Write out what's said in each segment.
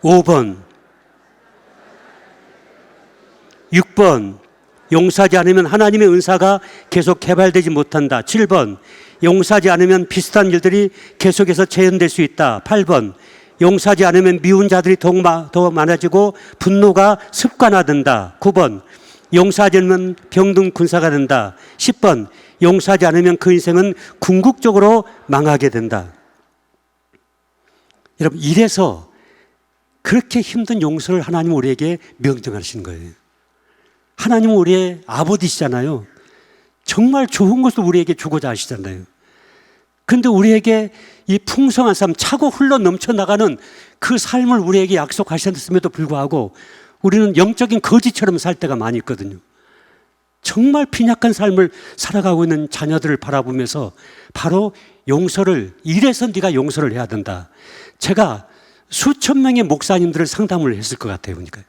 5번, 6번, 용서하지 않으면 하나님의 은사가 계속 개발되지 못한다. 7번, 용서하지 않으면 비슷한 일들이 계속해서 재현될 수 있다. 8번, 용서하지 않으면 미운 자들이 더 많아지고 분노가 습관화된다. 9번, 용서하지 않으면 병든 군사가 된다. 10번, 용서하지 않으면 그 인생은 궁극적으로 망하게 된다. 여러분, 이래서 그렇게 힘든 용서를 하나님은 우리에게 명령하시는 거예요. 하나님은 우리의 아버지시잖아요. 정말 좋은 것을 우리에게 주고자 하시잖아요. 그런데 우리에게 이 풍성한 삶, 차고 흘러 넘쳐나가는 그 삶을 우리에게 약속하셨음에도 불구하고 우리는 영적인 거지처럼 살 때가 많이 있거든요. 정말 빈약한 삶을 살아가고 있는 자녀들을 바라보면서 바로 용서를, 이래서 네가 용서를 해야 된다. 제가 수천 명의 목사님들을 상담을 했을 것 같아요. 그러니까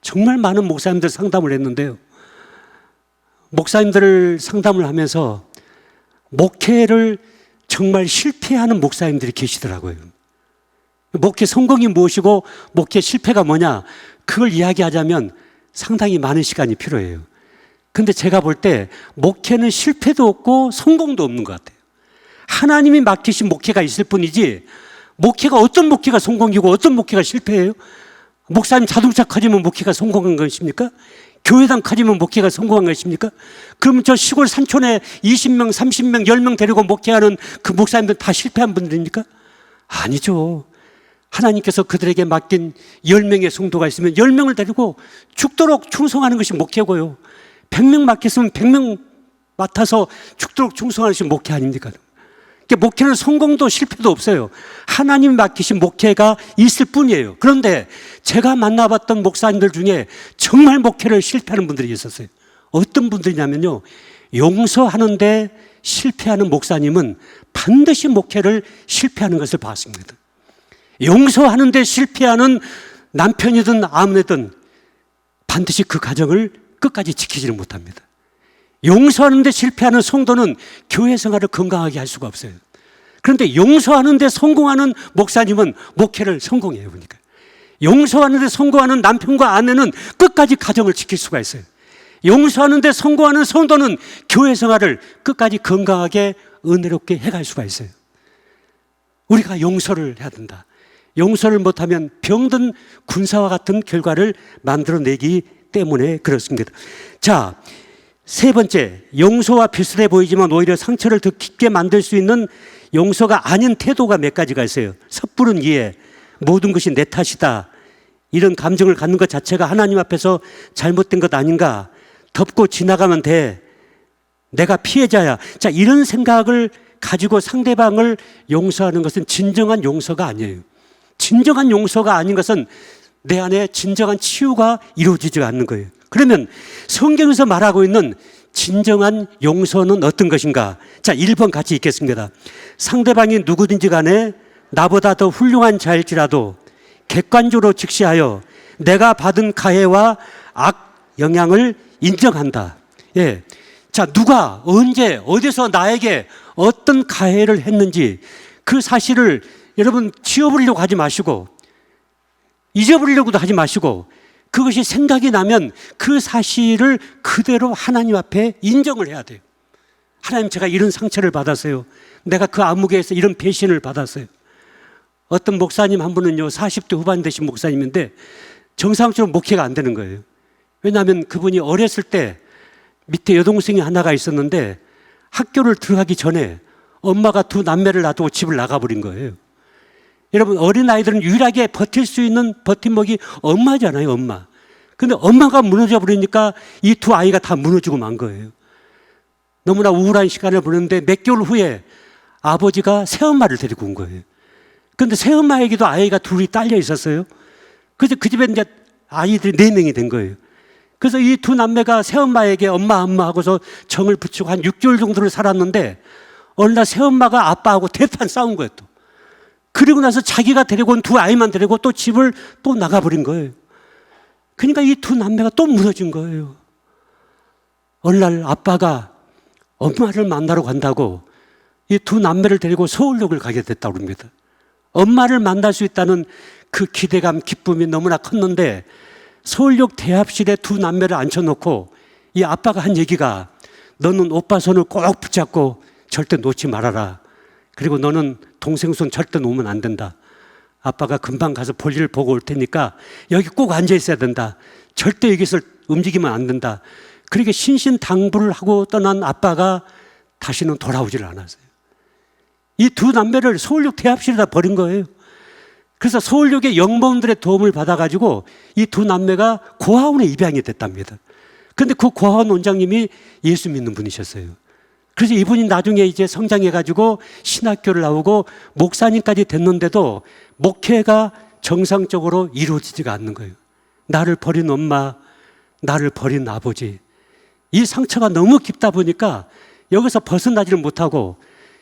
정말 많은 목사님들 상담을 했는데요. 목사님들을 상담을 하면서 목회를 정말 실패하는 목사님들이 계시더라고요. 목회 성공이 무엇이고 목회 실패가 뭐냐, 그걸 이야기하자면 상당히 많은 시간이 필요해요. 근데 제가 볼 때 목회는 실패도 없고 성공도 없는 것 같아요. 하나님이 맡기신 목회가 있을 뿐이지, 목회가 어떤 목회가 성공이고 어떤 목회가 실패예요? 목사님 자동차 커지면 목회가 성공한 것입니까? 교회당 커지면 목회가 성공한 것입니까? 그러면 저 시골 산촌에 20명, 30명, 10명 데리고 목회하는 그 목사님들 다 실패한 분들입니까? 아니죠. 하나님께서 그들에게 맡긴 10명의 성도가 있으면 10명을 데리고 죽도록 충성하는 것이 목회고요. 100명 맡겼으면 100명 맡아서 죽도록 충성하는 것이 목회 아닙니까? 목회는 성공도 실패도 없어요. 하나님 맡기신 목회가 있을 뿐이에요. 그런데 제가 만나봤던 목사님들 중에 정말 목회를 실패하는 분들이 있었어요. 어떤 분들이냐면요, 용서하는데 실패하는 목사님은 반드시 목회를 실패하는 것을 봤습니다. 용서하는데 실패하는 남편이든 아내든 반드시 그 가정을 끝까지 지키지는 못합니다. 용서하는데 실패하는 성도는 교회 생활을 건강하게 할 수가 없어요. 그런데 용서하는데 성공하는 목사님은 목회를 성공해요. 그러니까 용서하는데 성공하는 남편과 아내는 끝까지 가정을 지킬 수가 있어요. 용서하는데 성공하는 성도는 교회 생활을 끝까지 건강하게 은혜롭게 해갈 수가 있어요. 우리가 용서를 해야 된다. 용서를 못하면 병든 군사와 같은 결과를 만들어내기 때문에 그렇습니다. 자, 세 번째, 용서와 비슷해 보이지만 오히려 상처를 더 깊게 만들 수 있는 용서가 아닌 태도가 몇 가지가 있어요. 섣부른 이해, 모든 것이 내 탓이다, 이런 감정을 갖는 것 자체가 하나님 앞에서 잘못된 것 아닌가, 덮고 지나가면 돼, 내가 피해자야, 자, 이런 생각을 가지고 상대방을 용서하는 것은 진정한 용서가 아니에요. 진정한 용서가 아닌 것은 내 안에 진정한 치유가 이루어지지 않는 거예요. 그러면 성경에서 말하고 있는 진정한 용서는 어떤 것인가? 자, 1번 같이 읽겠습니다. 상대방이 누구든지 간에 나보다 더 훌륭한 자일지라도 객관적으로 직시하여 내가 받은 가해와 악 영향을 인정한다. 예. 자, 누가 언제 어디서 나에게 어떤 가해를 했는지 그 사실을 여러분 지워버리려고 하지 마시고, 잊어버리려고도 하지 마시고, 그것이 생각이 나면 그 사실을 그대로 하나님 앞에 인정을 해야 돼요. 하나님, 제가 이런 상처를 받았어요. 내가 그 암흑에서 이런 배신을 받았어요. 어떤 목사님 한 분은요, 40대 후반 되신 목사님인데 정상적으로 목회가 안 되는 거예요. 왜냐하면 그분이 어렸을 때 밑에 여동생이 하나가 있었는데 학교를 들어가기 전에 엄마가 두 남매를 놔두고 집을 나가버린 거예요. 여러분, 어린아이들은 유일하게 버틸 수 있는 버팀목이 엄마잖아요, 엄마. 근데 엄마가 무너져 버리니까 이 두 아이가 다 무너지고 만 거예요. 너무나 우울한 시간을 보냈는데 몇 개월 후에 아버지가 새엄마를 데리고 온 거예요. 근데 새엄마에게도 아이가 둘이 딸려 있었어요. 그래서 그 집에 이제 아이들이 4명이 된 거예요. 그래서 이 두 남매가 새엄마에게 엄마 하고서 정을 붙이고 한 6개월 정도를 살았는데 어느 날 새엄마가 아빠하고 대판 싸운 거예요, 또. 그리고 나서 자기가 데리고 온 두 아이만 데리고 또 집을 또 나가버린 거예요. 그러니까 이 두 남매가 또 무너진 거예요. 어느 날 아빠가 엄마를 만나러 간다고 이 두 남매를 데리고 서울역을 가게 됐다고 합니다. 엄마를 만날 수 있다는 그 기대감, 기쁨이 너무나 컸는데 서울역 대합실에 두 남매를 앉혀놓고 이 아빠가 한 얘기가 너는 오빠 손을 꼭 붙잡고 절대 놓지 말아라. 그리고 너는 동생 손 절대 놓으면 안 된다. 아빠가 금방 가서 볼일 보고 올 테니까 여기 꼭 앉아 있어야 된다. 절대 여기서 움직이면 안 된다. 그렇게 신신당부를 하고 떠난 아빠가 다시는 돌아오질 않았어요. 이 두 남매를 서울역 대합실에다 버린 거예요. 그래서 서울역의 영범들의 도움을 받아가지고 이 두 남매가 고아원에 입양이 됐답니다. 그런데 그 고아원 원장님이 예수 믿는 분이셨어요. 그래서 이분이 나중에 이제 성장해가지고 신학교를 나오고 목사님까지 됐는데도 목회가 정상적으로 이루어지지가 않는 거예요. 나를 버린 엄마, 나를 버린 아버지. 이 상처가 너무 깊다 보니까 여기서 벗어나지를 못하고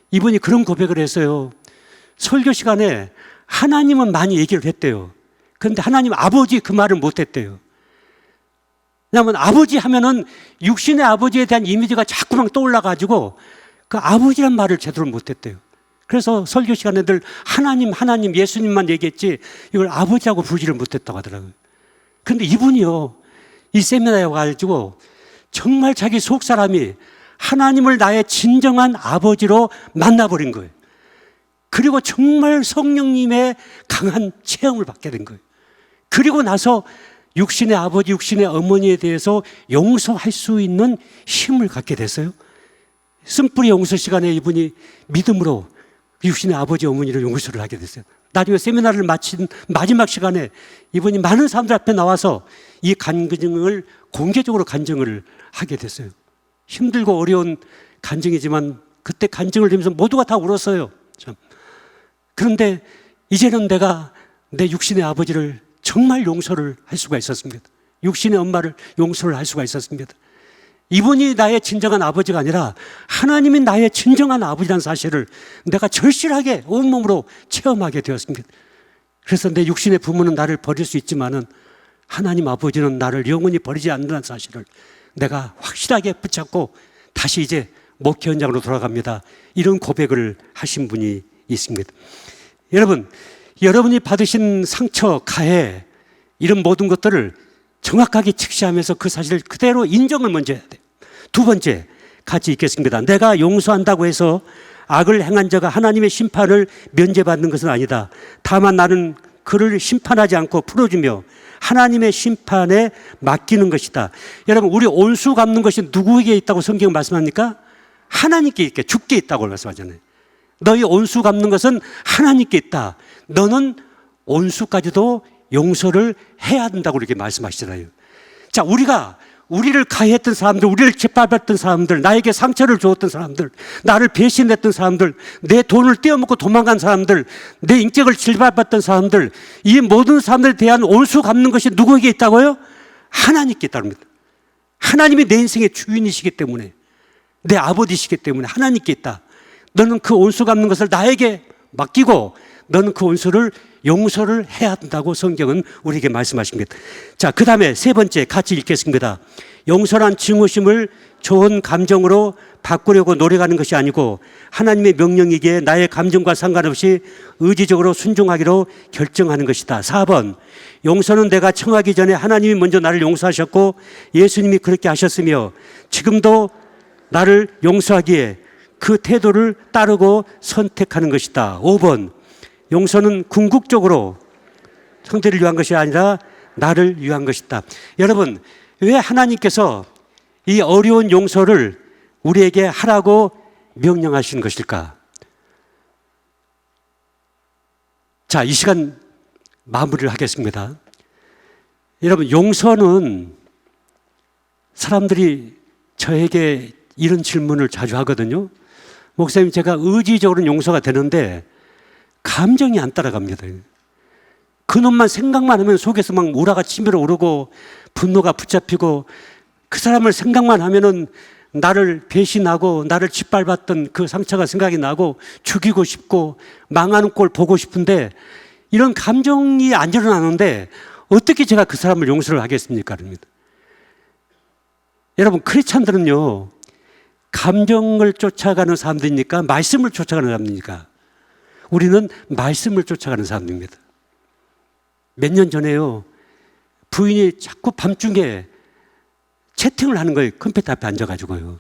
이분이 그런 고백을 했어요. 설교 시간에 하나님은 많이 얘기를 했대요. 그런데 하나님 아버지 그 말을 못했대요. 왜냐하면 아버지 하면은 육신의 아버지에 대한 이미지가 자꾸만 떠올라가지고 그 아버지란 말을 제대로 못했대요. 그래서 설교 시간에 늘 하나님, 하나님, 예수님만 얘기했지 이걸 아버지라고 부르지를 못했다고 하더라고요. 그런데 이분이요, 이 세미나에 와가지고 정말 자기 속 사람이 하나님을 나의 진정한 아버지로 만나버린 거예요. 그리고 정말 성령님의 강한 체험을 받게 된 거예요. 그리고 나서 육신의 아버지, 육신의 어머니에 대해서 용서할 수 있는 힘을 갖게 됐어요. 쓴뿌리 용서 시간에 이분이 믿음으로 육신의 아버지, 어머니를 용서를 하게 됐어요. 나중에 세미나를 마친 마지막 시간에 이분이 많은 사람들 앞에 나와서 이 간증을 공개적으로 간증을 하게 됐어요. 힘들고 어려운 간증이지만 그때 간증을 들으면서 모두가 다 울었어요. 참. 그런데 이제는 내가 내 육신의 아버지를 정말 용서를 할 수가 있었습니다. 육신의 엄마를 용서를 할 수가 있었습니다. 이분이 나의 진정한 아버지가 아니라 하나님이 나의 진정한 아버지라는 사실을 내가 절실하게 온몸으로 체험하게 되었습니다. 그래서 내 육신의 부모는 나를 버릴 수 있지만은 하나님 아버지는 나를 영원히 버리지 않는다는 사실을 내가 확실하게 붙잡고 다시 이제 목회 현장으로 돌아갑니다. 이런 고백을 하신 분이 있습니다. 여러분, 여러분이 받으신 상처, 가해 이런 모든 것들을 정확하게 직시하면서 그 사실을 그대로 인정을 먼저 해야 돼요. 두 번째, 같이 읽겠습니다. 내가 용서한다고 해서 악을 행한 자가 하나님의 심판을 면제받는 것은 아니다. 다만 나는 그를 심판하지 않고 풀어주며 하나님의 심판에 맡기는 것이다. 여러분, 우리 온수 갚는 것이 누구에게 있다고 성경은 말씀합니까? 하나님께 있게, 주께 있다고 말씀하잖아요. 너희 온수 갚는 것은 하나님께 있다. 너는 온수까지도 용서를 해야 된다고 이렇게 말씀하시잖아요. 자, 우리를 가해했던 사람들, 우리를 짓밟았던 사람들, 나에게 상처를 주었던 사람들, 나를 배신했던 사람들, 내 돈을 떼어먹고 도망간 사람들, 내 인격을 짓밟았던 사람들, 이 모든 사람들에 대한 온수 갚는 것이 누구에게 있다고요? 하나님께 있다고 합니다. 하나님이 내 인생의 주인이시기 때문에, 내 아버지시기 때문에 하나님께 있다. 너는 그 온수 갚는 것을 나에게 맡기고 너는 그 온수를 용서를 해야 한다고 성경은 우리에게 말씀하십니다. 자, 그 다음에 세 번째 같이 읽겠습니다. 용서란 증오심을 좋은 감정으로 바꾸려고 노력하는 것이 아니고 하나님의 명령이기에 나의 감정과 상관없이 의지적으로 순종하기로 결정하는 것이다. 4번, 용서는 내가 청하기 전에 하나님이 먼저 나를 용서하셨고 예수님이 그렇게 하셨으며 지금도 나를 용서하기에 그 태도를 따르고 선택하는 것이다. 5번, 용서는 궁극적으로 상대를 위한 것이 아니라 나를 위한 것이다. 여러분, 왜 하나님께서 이 어려운 용서를 우리에게 하라고 명령하신 것일까? 자, 이 시간 마무리를 하겠습니다. 여러분, 용서는 사람들이 저에게 이런 질문을 자주 하거든요. 목사님, 제가 의지적으로는 용서가 되는데 감정이 안 따라갑니다. 그놈만 생각만 하면 속에서 막 우라가 치밀어 오르고 분노가 붙잡히고 그 사람을 생각만 하면은 나를 배신하고 나를 짓밟았던 그 상처가 생각이 나고 죽이고 싶고 망하는 꼴 보고 싶은데 이런 감정이 안 일어나는데 어떻게 제가 그 사람을 용서를 하겠습니까? 그럽니다. 여러분, 크리스찬들은요, 감정을 쫓아가는 사람들입니까? 말씀을 쫓아가는 사람입니까? 우리는 말씀을 쫓아가는 사람입니다. 몇 년 전에요. 부인이 자꾸 밤중에 채팅을 하는 거예요. 컴퓨터 앞에 앉아가지고요.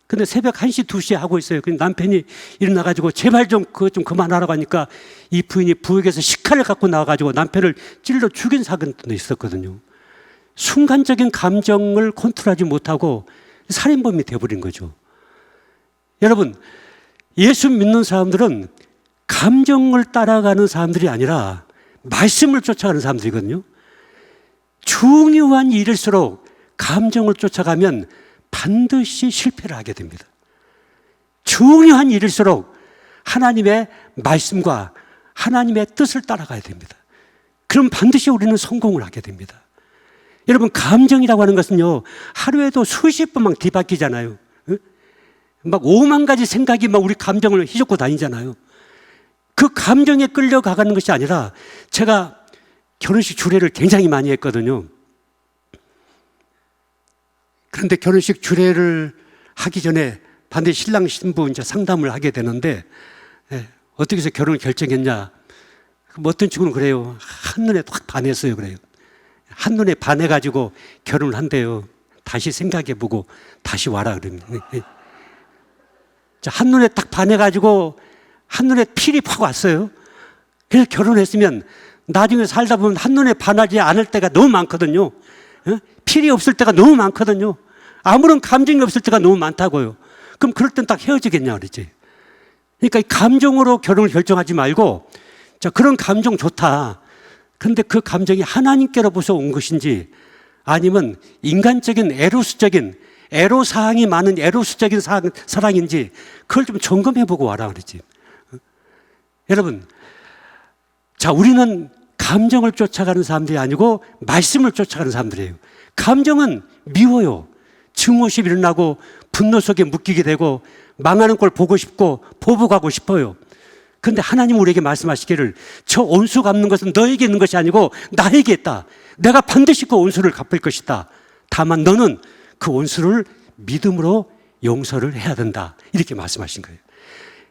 근데 새벽 1시, 2시에 하고 있어요. 근데 남편이 일어나가지고 제발 좀 그거 좀 그만하라고 하니까 이 부인이 부엌에서 식칼을 갖고 나와가지고 남편을 찔러 죽인 사건도 있었거든요. 순간적인 감정을 컨트롤하지 못하고 살인범이 되어버린 거죠. 여러분, 예수 믿는 사람들은 감정을 따라가는 사람들이 아니라 말씀을 쫓아가는 사람들이거든요. 중요한 일일수록 감정을 쫓아가면 반드시 실패를 하게 됩니다. 중요한 일일수록 하나님의 말씀과 하나님의 뜻을 따라가야 됩니다. 그럼 반드시 우리는 성공을 하게 됩니다. 여러분, 감정이라고 하는 것은요, 하루에도 수십 번 막 뒤바뀌잖아요. 막 5만 가지 생각이 막 우리 감정을 휘젓고 다니잖아요. 그 감정에 끌려가는 것이 아니라, 제가 결혼식 주례를 굉장히 많이 했거든요. 그런데 결혼식 주례를 하기 전에 반드시 신랑 신부 이제 상담을 하게 되는데, 어떻게 해서 결혼을 결정했냐? 어떤 친구는 그래요. 한눈에 확 반했어요. 그래요. 한눈에 반해가지고 결혼을 한대요. 다시 생각해보고 다시 와라 그럽니다. 자, 한눈에 딱 반해가지고 한눈에 필이 확 왔어요. 그래서 결혼했으면 나중에 살다 보면 한눈에 반하지 않을 때가 너무 많거든요. 필이 없을 때가 너무 많거든요. 아무런 감정이 없을 때가 너무 많다고요. 그럼 그럴 땐 딱 헤어지겠냐 그러지. 그러니까 이 감정으로 결혼을 결정하지 말고, 자, 그런 감정 좋다. 그런데 그 감정이 하나님께로부터 온 것인지 아니면 인간적인 에로스적인 애로사항이 많은 에로스적인 사랑인지 그걸 좀 점검해보고 와라 그러지. 여러분, 자, 우리는 감정을 쫓아가는 사람들이 아니고 말씀을 쫓아가는 사람들이에요. 감정은 미워요. 증오심이 일어나고 분노 속에 묶이게 되고 망하는 걸 보고 싶고 보복하고 싶어요. 그런데 하나님 우리에게 말씀하시기를 저 온수 갚는 것은 너에게 있는 것이 아니고 나에게 있다. 내가 반드시 그 온수를 갚을 것이다. 다만 너는 그 온수를 믿음으로 용서를 해야 된다. 이렇게 말씀하신 거예요.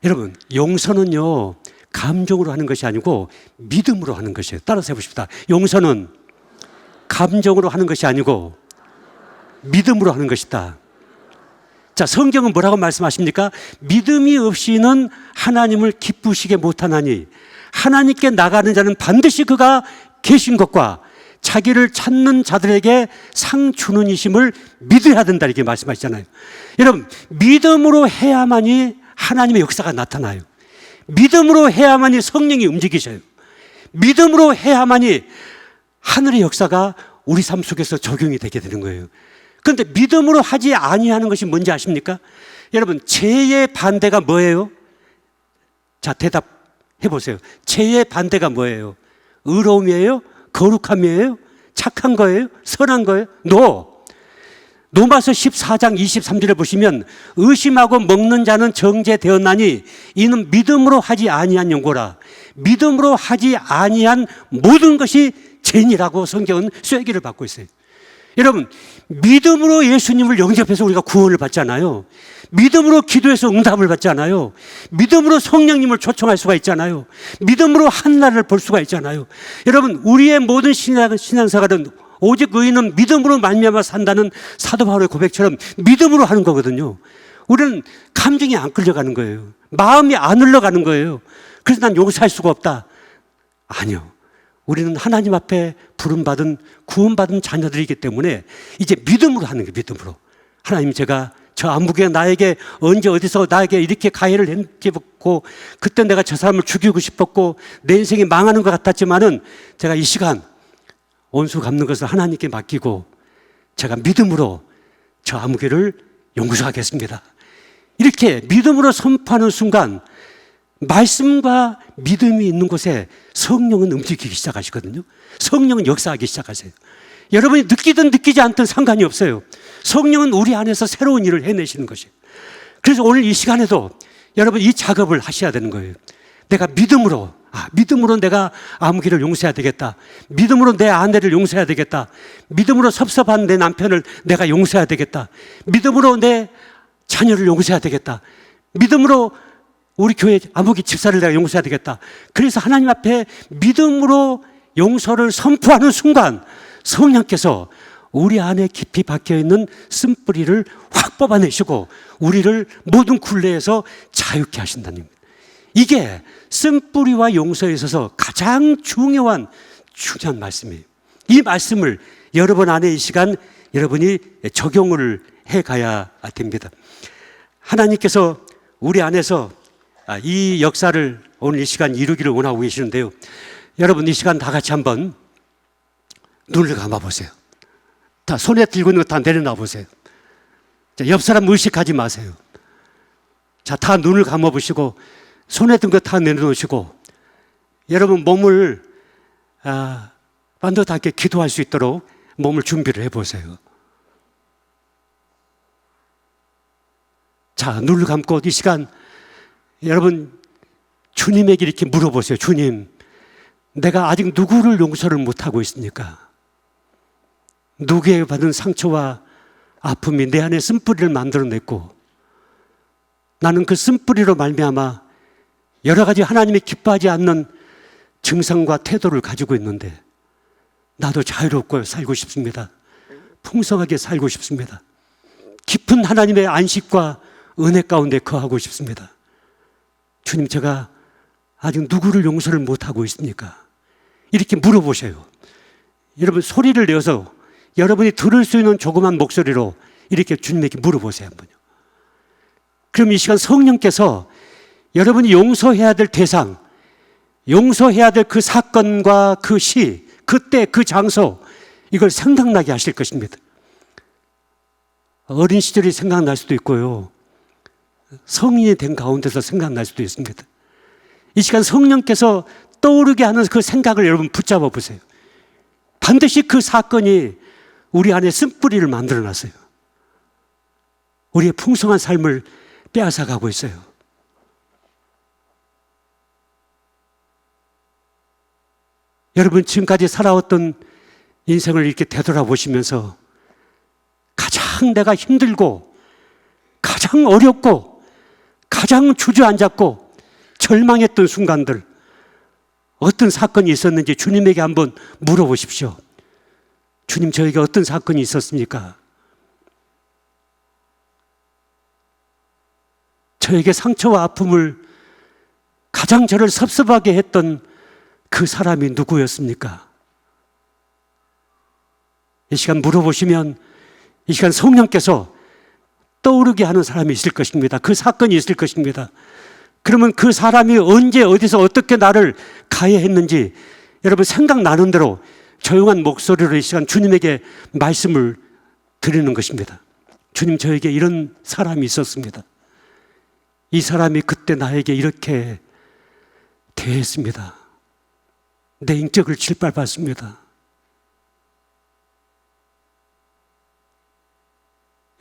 여러분, 용서는요, 감정으로 하는 것이 아니고 믿음으로 하는 것이에요. 따라서 해보십시다. 용서는 감정으로 하는 것이 아니고 믿음으로 하는 것이다. 자, 성경은 뭐라고 말씀하십니까? 믿음이 없이는 하나님을 기쁘시게 못하나니 하나님께 나가는 자는 반드시 그가 계신 것과 자기를 찾는 자들에게 상 주는 이심을 믿어야 된다 이렇게 말씀하시잖아요. 여러분, 믿음으로 해야만이 하나님의 역사가 나타나요. 믿음으로 해야만이 성령이 움직이셔요. 믿음으로 해야만이 하늘의 역사가 우리 삶 속에서 적용이 되게 되는 거예요. 그런데 믿음으로 하지 아니하는 것이 뭔지 아십니까? 여러분, 죄의 반대가 뭐예요? 자, 대답해 보세요. 죄의 반대가 뭐예요? 의로움이에요? 거룩함이에요? 착한 거예요? 선한 거예요? 로마서 14장 23절을 보시면 의심하고 먹는 자는 정죄되었나니 이는 믿음으로 하지 아니한 연고라. 믿음으로 하지 아니한 모든 것이 죄니라고 성경은 쐐기를 받고 있어요. 여러분, 믿음으로 예수님을 영접해서 우리가 구원을 받잖아요. 믿음으로 기도해서 응답을 받잖아요. 믿음으로 성령님을 초청할 수가 있잖아요. 믿음으로 한나라를 볼 수가 있잖아요. 여러분, 우리의 모든 신앙생활은 오직 의인은 믿음으로 말미암아 산다는 사도 바울의 고백처럼 믿음으로 하는 거거든요. 우리는 감정이 안 끌려가는 거예요. 마음이 안 흘러가는 거예요. 그래서 난 용서할 수가 없다. 아니요. 우리는 하나님 앞에 부름받은 구원받은 자녀들이기 때문에 이제 믿음으로 하는 거예요. 믿음으로. 하나님, 제가 저 안목에 나에게 언제 어디서 나에게 이렇게 가해를 했고 그때 내가 저 사람을 죽이고 싶었고 내 인생이 망하는 것 같았지만은 제가 이 시간 온수 갚는 것을 하나님께 맡기고 제가 믿음으로 저 아무개를 용서하겠습니다. 이렇게 믿음으로 선포하는 순간 말씀과 믿음이 있는 곳에 성령은 움직이기 시작하시거든요. 성령은 역사하기 시작하세요. 여러분이 느끼든 느끼지 않든 상관이 없어요. 성령은 우리 안에서 새로운 일을 해내시는 것이에요. 그래서 오늘 이 시간에도 여러분 이 작업을 하셔야 되는 거예요. 내가 믿음으로 내가 아무개를 용서해야 되겠다. 믿음으로 내 아내를 용서해야 되겠다. 믿음으로 섭섭한 내 남편을 내가 용서해야 되겠다. 믿음으로 내 자녀를 용서해야 되겠다. 믿음으로 우리 교회 아무개 집사를 내가 용서해야 되겠다. 그래서 하나님 앞에 믿음으로 용서를 선포하는 순간 성령께서 우리 안에 깊이 박혀있는 쓴뿌리를 확 뽑아내시고 우리를 모든 굴레에서 자유케 하신다는 겁니다. 이게 쓴뿌리와 용서에 있어서 가장 중요한 말씀이에요. 이 말씀을 여러분 안에 이 시간 여러분이 적용을 해가야 됩니다. 하나님께서 우리 안에서 이 역사를 오늘 이 시간 이루기를 원하고 계시는데요. 여러분 이 시간 다 같이 한번 눈을 감아보세요. 다 손에 들고 있는 거 다 내려놔 보세요. 자, 옆 사람 의식하지 마세요. 자, 다 눈을 감아보시고 손에 든 거 다 내려놓으시고 여러분 몸을 반듯하게 기도할 수 있도록 몸을 준비를 해보세요. 자, 눈을 감고 이 시간 여러분 주님에게 이렇게 물어보세요. 주님, 내가 아직 누구를 용서를 못하고 있습니까? 누구에게 받은 상처와 아픔이 내 안에 쓴뿌리를 만들어냈고 나는 그 쓴뿌리로 말미암아 여러 가지 하나님이 기뻐하지 않는 증상과 태도를 가지고 있는데 나도 자유롭고 살고 싶습니다. 풍성하게 살고 싶습니다. 깊은 하나님의 안식과 은혜 가운데 거하고 싶습니다. 주님, 제가 아직 누구를 용서를 못하고 있습니까? 이렇게 물어보셔요. 여러분 소리를 내어서 여러분이 들을 수 있는 조그만 목소리로 이렇게 주님에게 물어보세요 한번요. 그럼 이 시간 성령께서 여러분이 용서해야 될 대상, 용서해야 될 그 사건과 그 시, 그때 그 장소, 이걸 생각나게 하실 것입니다. 어린 시절이 생각날 수도 있고요, 성인이 된 가운데서 생각날 수도 있습니다. 이 시간 성령께서 떠오르게 하는 그 생각을 여러분 붙잡아 보세요. 반드시 그 사건이 우리 안에 쓴뿌리를 만들어놨어요. 우리의 풍성한 삶을 빼앗아가고 있어요. 여러분 지금까지 살아왔던 인생을 이렇게 되돌아보시면서 가장 내가 힘들고 가장 어렵고 가장 주저앉았고 절망했던 순간들, 어떤 사건이 있었는지 주님에게 한번 물어보십시오. 주님, 저에게 어떤 사건이 있었습니까? 저에게 상처와 아픔을 가장 저를 섭섭하게 했던 그 사람이 누구였습니까? 이 시간 물어보시면 이 시간 성령께서 떠오르게 하는 사람이 있을 것입니다. 그 사건이 있을 것입니다. 그러면 그 사람이 언제 어디서 어떻게 나를 가해했는지 여러분 생각나는 대로 조용한 목소리로 이 시간 주님에게 말씀을 드리는 것입니다. 주님, 저에게 이런 사람이 있었습니다. 이 사람이 그때 나에게 이렇게 대했습니다. 내 인격을 짓밟았습니다.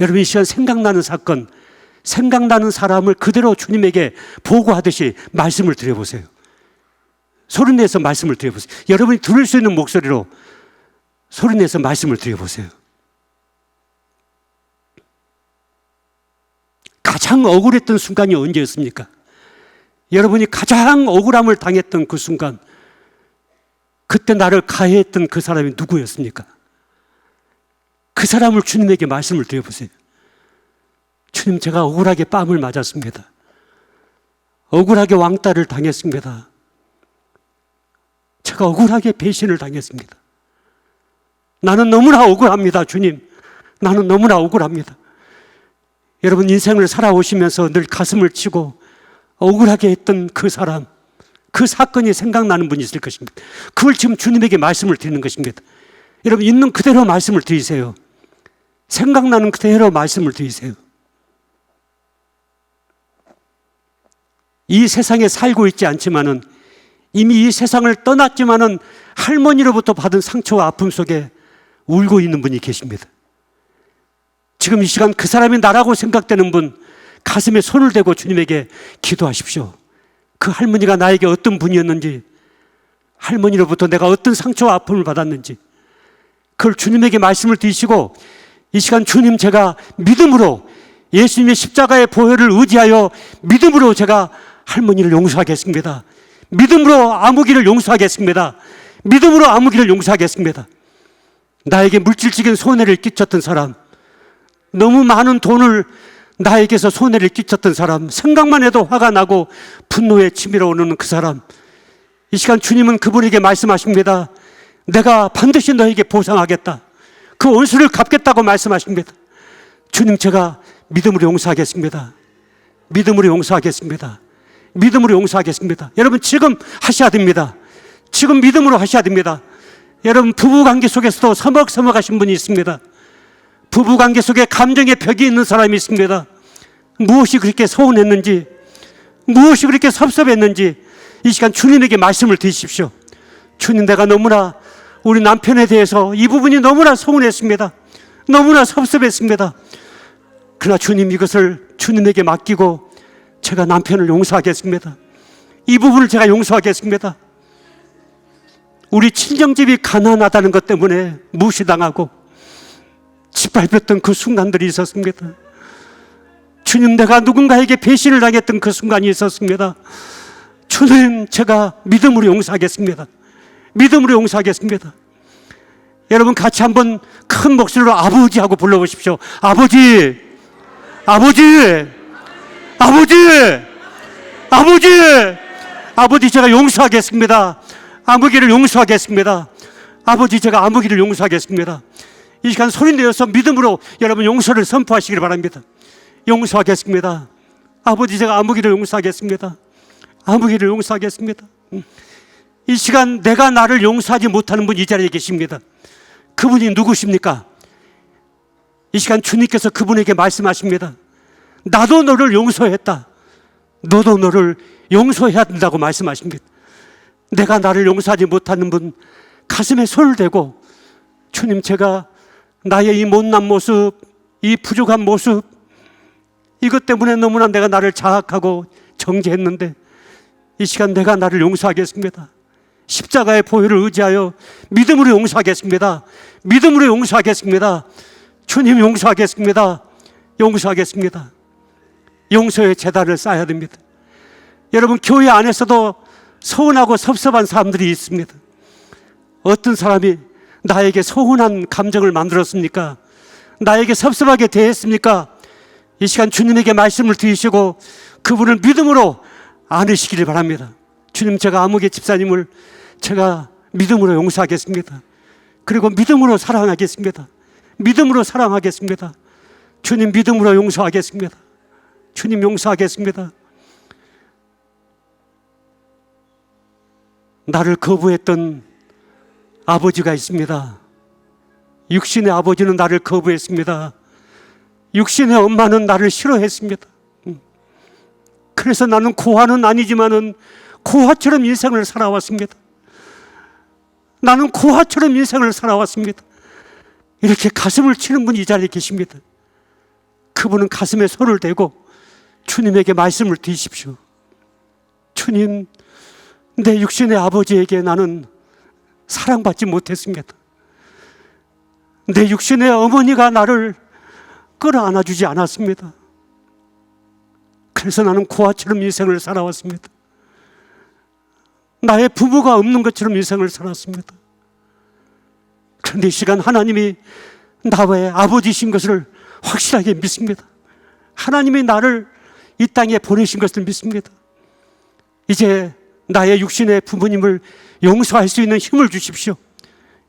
여러분 이 시간 생각나는 사건, 생각나는 사람을 그대로 주님에게 보고하듯이 말씀을 드려보세요. 소리내서 말씀을 드려보세요. 여러분이 들을 수 있는 목소리로 소리내서 말씀을 드려보세요. 가장 억울했던 순간이 언제였습니까? 여러분이 가장 억울함을 당했던 그 순간, 그때 나를 가해했던 그 사람이 누구였습니까? 그 사람을 주님에게 말씀을 드려보세요. 주님, 제가 억울하게 뺨을 맞았습니다. 억울하게 왕따를 당했습니다. 제가 억울하게 배신을 당했습니다. 나는 너무나 억울합니다. 주님, 나는 너무나 억울합니다. 여러분 인생을 살아오시면서 늘 가슴을 치고 억울하게 했던 그 사람, 그 사건이 생각나는 분이 있을 것입니다. 그걸 지금 주님에게 말씀을 드리는 것입니다. 여러분 있는 그대로 말씀을 드리세요. 생각나는 그대로 말씀을 드리세요. 이 세상에 살고 있지 않지만은, 이미 이 세상을 떠났지만은 할머니로부터 받은 상처와 아픔 속에 울고 있는 분이 계십니다. 지금 이 시간 그 사람이 나라고 생각되는 분, 가슴에 손을 대고 주님에게 기도하십시오. 그 할머니가 나에게 어떤 분이었는지, 할머니로부터 내가 어떤 상처와 아픔을 받았는지, 그걸 주님에게 말씀을 드리시고, 이 시간 주님, 제가 믿음으로 예수님의 십자가의 보혈을 의지하여 믿음으로 제가 할머니를 용서하겠습니다. 믿음으로 아무기를 용서하겠습니다. 믿음으로 아무기를 용서하겠습니다. 나에게 물질적인 손해를 끼쳤던 사람, 너무 많은 돈을 나에게서 손해를 끼쳤던 사람, 생각만 해도 화가 나고 분노에 치밀어 오르는 그 사람, 이 시간 주님은 그분에게 말씀하십니다. 내가 반드시 너에게 보상하겠다. 그 원수를 갚겠다고 말씀하십니다. 주님, 제가 믿음으로 용서하겠습니다. 믿음으로 용서하겠습니다. 믿음으로 용서하겠습니다. 여러분, 지금 하셔야 됩니다. 지금 믿음으로 하셔야 됩니다. 여러분, 부부관계 속에서도 서먹서먹하신 분이 있습니다. 부부관계 속에 감정의 벽이 있는 사람이 있습니다. 무엇이 그렇게 서운했는지, 무엇이 그렇게 섭섭했는지 이 시간 주님에게 말씀을 드리십시오. 주님, 내가 너무나 우리 남편에 대해서 이 부분이 너무나 서운했습니다. 너무나 섭섭했습니다. 그러나 주님, 이것을 주님에게 맡기고 제가 남편을 용서하겠습니다. 이 부분을 제가 용서하겠습니다. 우리 친정집이 가난하다는 것 때문에 무시당하고 짓밟혔던 그 순간들이 있었습니다. 주님, 내가 누군가에게 배신을 당했던 그 순간이 있었습니다. 주님, 제가 믿음으로 용서하겠습니다. 믿음으로 용서하겠습니다. 여러분, 같이 한번 큰 목소리로 아버지하고 불러보십시오. 아버지, 아버지, 아버지, 아버지, 아버지, 제가 용서하겠습니다. 아무기를 용서하겠습니다. 아버지, 제가 아무기를 용서하겠습니다. 이 시간 소리 내어서 믿음으로 여러분 용서를 선포하시길 바랍니다. 용서하겠습니다. 아버지, 제가 아무기를 용서하겠습니다. 아무기를 용서하겠습니다. 이 시간 내가 나를 용서하지 못하는 분이 이 자리에 계십니다. 그분이 누구십니까? 이 시간 주님께서 그분에게 말씀하십니다. 나도 너를 용서했다. 너도 너를 용서해야 된다고 말씀하십니다. 내가 나를 용서하지 못하는 분 가슴에 손을 대고, 주님, 제가 나의 이 못난 모습, 이 부족한 모습, 이것 때문에 너무나 내가 나를 자학하고 정죄했는데 이 시간 내가 나를 용서하겠습니다. 십자가의 보혈을 의지하여 믿음으로 용서하겠습니다. 믿음으로 용서하겠습니다. 주님, 용서하겠습니다. 용서하겠습니다. 용서의 제단을 쌓아야 됩니다. 여러분, 교회 안에서도 서운하고 섭섭한 사람들이 있습니다. 어떤 사람이 나에게 서운한 감정을 만들었습니까? 나에게 섭섭하게 대했습니까? 이 시간 주님에게 말씀을 드리시고 그분을 믿음으로 안으시기를 바랍니다. 주님, 제가 아무개 집사님을 제가 믿음으로 용서하겠습니다. 그리고 믿음으로 사랑하겠습니다. 믿음으로 사랑하겠습니다. 주님, 믿음으로 용서하겠습니다. 주님, 용서하겠습니다. 나를 거부했던 아버지가 있습니다. 육신의 아버지는 나를 거부했습니다. 육신의 엄마는 나를 싫어했습니다. 그래서 나는 고아는 아니지만은 고아처럼 인생을 살아왔습니다. 나는 고아처럼 인생을 살아왔습니다. 이렇게 가슴을 치는 분이 이 자리에 계십니다. 그분은 가슴에 손을 대고 주님에게 말씀을 드리십시오. 주님, 내 육신의 아버지에게 나는 사랑받지 못했습니다. 내 육신의 어머니가 나를 끌어안아주지 않았습니다. 그래서 나는 고아처럼 인생을 살아왔습니다. 나의 부모가 없는 것처럼 인생을 살았습니다. 그런데 이 시간 하나님이 나의 아버지신 것을 확실하게 믿습니다. 하나님이 나를 이 땅에 보내신 것을 믿습니다. 이제 나의 육신의 부모님을 용서할 수 있는 힘을 주십시오.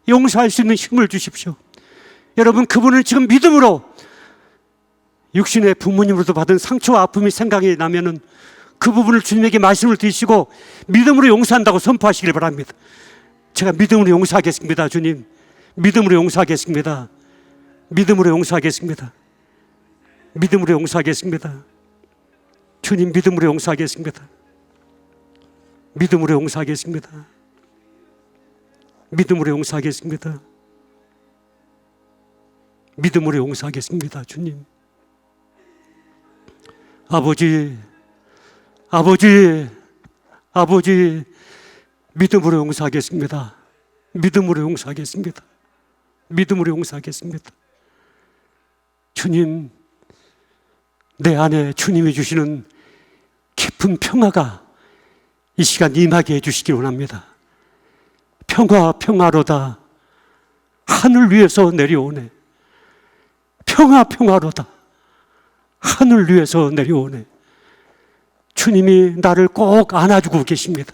용서할 수 있는 힘을 주십시오. 여러분, 그분은 지금 믿음으로 육신의 부모님으로부터 받은 상처와 아픔이 생각이 나면은 그 부분을 주님에게 말씀을 드리시고 믿음으로 용서한다고 선포하시길 바랍니다. 제가 믿음으로 용서하겠습니다. 주님, 믿음으로 용서하겠습니다. 믿음으로 용서하겠습니다. 믿음으로 용서하겠습니다. 주님, 믿음으로 용서하겠습니다. 믿음으로 용서하겠습니다. 믿음으로 용서하겠습니다. 믿음으로 용서하겠습니다. 주님, 아버지, 아버지, 아버지, 믿음으로 용서하겠습니다. 믿음으로 용서하겠습니다. 믿음으로 용서하겠습니다. 주님, 내 안에 주님이 주시는 깊은 평화가 이 시간 임하게 해주시기 원합니다. 평화 평화로다. 하늘 위에서 내려오네. 평화 평화로다. 하늘 위에서 내려오네. 주님이 나를 꼭 안아주고 계십니다.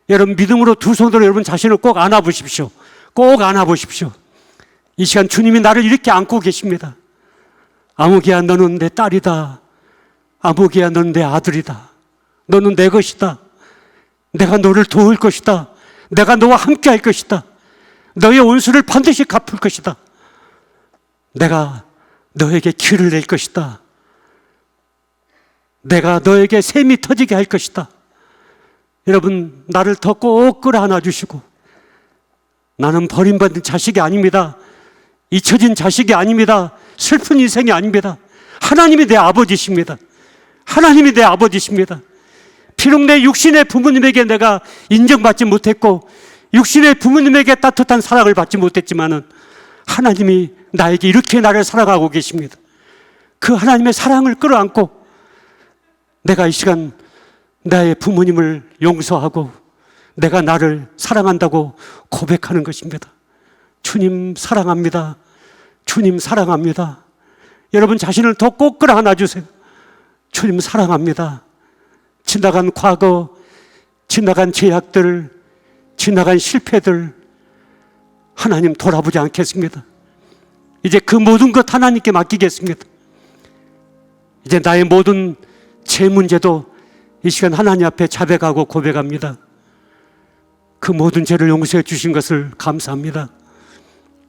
여러분 믿음으로 두 손으로 여러분 자신을 꼭 안아보십시오. 꼭 안아보십시오. 이 시간 주님이 나를 이렇게 안고 계십니다. 아무개야 너는 내 딸이다. 아무개야 너는 내 아들이다. 너는 내 것이다. 내가 너를 도울 것이다. 내가 너와 함께 할 것이다. 너의 원수를 반드시 갚을 것이다. 내가 너에게 길을 낼 것이다. 내가 너에게 샘이 터지게 할 것이다. 여러분 나를 더 꼭 끌어안아 주시고, 나는 버림받은 자식이 아닙니다. 잊혀진 자식이 아닙니다. 슬픈 인생이 아닙니다. 하나님이 내 아버지십니다. 하나님이 내 아버지십니다. 비록 내 육신의 부모님에게 내가 인정받지 못했고 육신의 부모님에게 따뜻한 사랑을 받지 못했지만은 하나님이 나에게 이렇게 나를 사랑하고 계십니다. 그 하나님의 사랑을 끌어안고 내가 이 시간 나의 부모님을 용서하고 내가 나를 사랑한다고 고백하는 것입니다. 주님 사랑합니다. 주님 사랑합니다. 여러분 자신을 더 꼭 끌어안아 주세요. 주님 사랑합니다. 지나간 과거, 지나간 죄악들, 지나간 실패들 하나님 돌아보지 않겠습니다. 이제 그 모든 것 하나님께 맡기겠습니다. 이제 나의 모든 죄 문제도 이 시간 하나님 앞에 자백하고 고백합니다. 그 모든 죄를 용서해 주신 것을 감사합니다.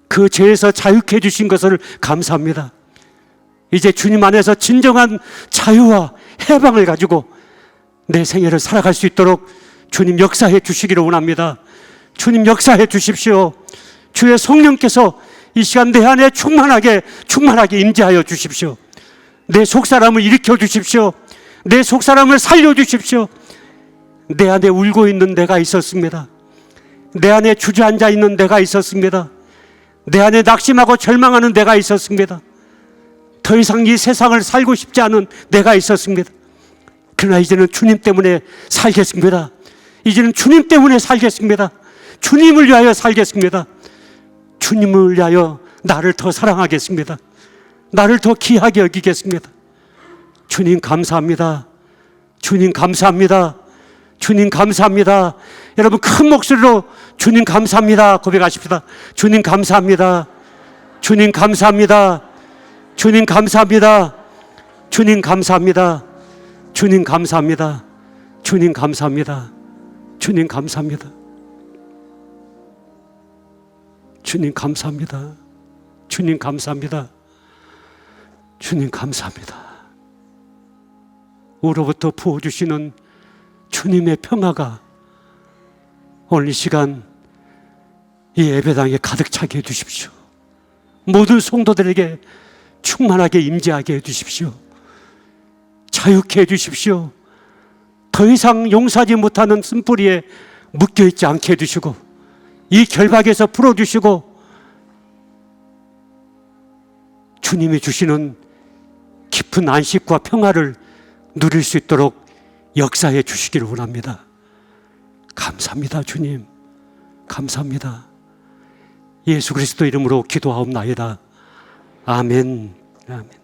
그 죄에서 자유케 해 주신 것을 감사합니다. 이제 주님 안에서 진정한 자유와 해방을 가지고 내 생애를 살아갈 수 있도록 주님 역사해 주시기를 원합니다. 주님 역사해 주십시오. 주의 성령께서 이 시간 내 안에 충만하게 임재하여 주십시오. 내 속사람을 일으켜 주십시오. 내 속사람을 살려 주십시오. 내 안에 울고 있는 내가 있었습니다. 내 안에 주저앉아 있는 내가 있었습니다. 내 안에 낙심하고 절망하는 내가 있었습니다. 더 이상 이 세상을 살고 싶지 않은 내가 있었습니다. 그러나 이제는 주님 때문에 살겠습니다. 이제는 주님 때문에 살겠습니다. 주님을 위하여 살겠습니다. 주님을 위하여 나를 더 사랑하겠습니다. 나를 더 귀하게 여기겠습니다. 주님 감사합니다. 주님 감사합니다. 주님 감사합니다. 여러분 큰 목소리로 주님 감사합니다 고백하십시다. 주님 감사합니다. 주님 감사합니다. 주님 감사합니다. 주님 감사합니다. 주님 감사합니다. 주님 감사합니다. 주님 감사합니다. 주님 감사합니다. 주님 감사합니다. 주님 감사합니다. 우로부터 부어주시는 주님의 평화가 오늘 이 시간 이 예배당에 가득 차게 해주십시오. 모든 성도들에게 충만하게 임재하게 해주십시오. 자유케 해주십시오. 더 이상 용서하지 못하는 쓴뿌리에 묶여있지 않게 해주시고 이 결박에서 풀어주시고 주님이 주시는 깊은 안식과 평화를 누릴 수 있도록 역사해 주시기를 원합니다. 감사합니다. 주님 감사합니다. 예수 그리스도 이름으로 기도하옵나이다. 아멘. 아멘.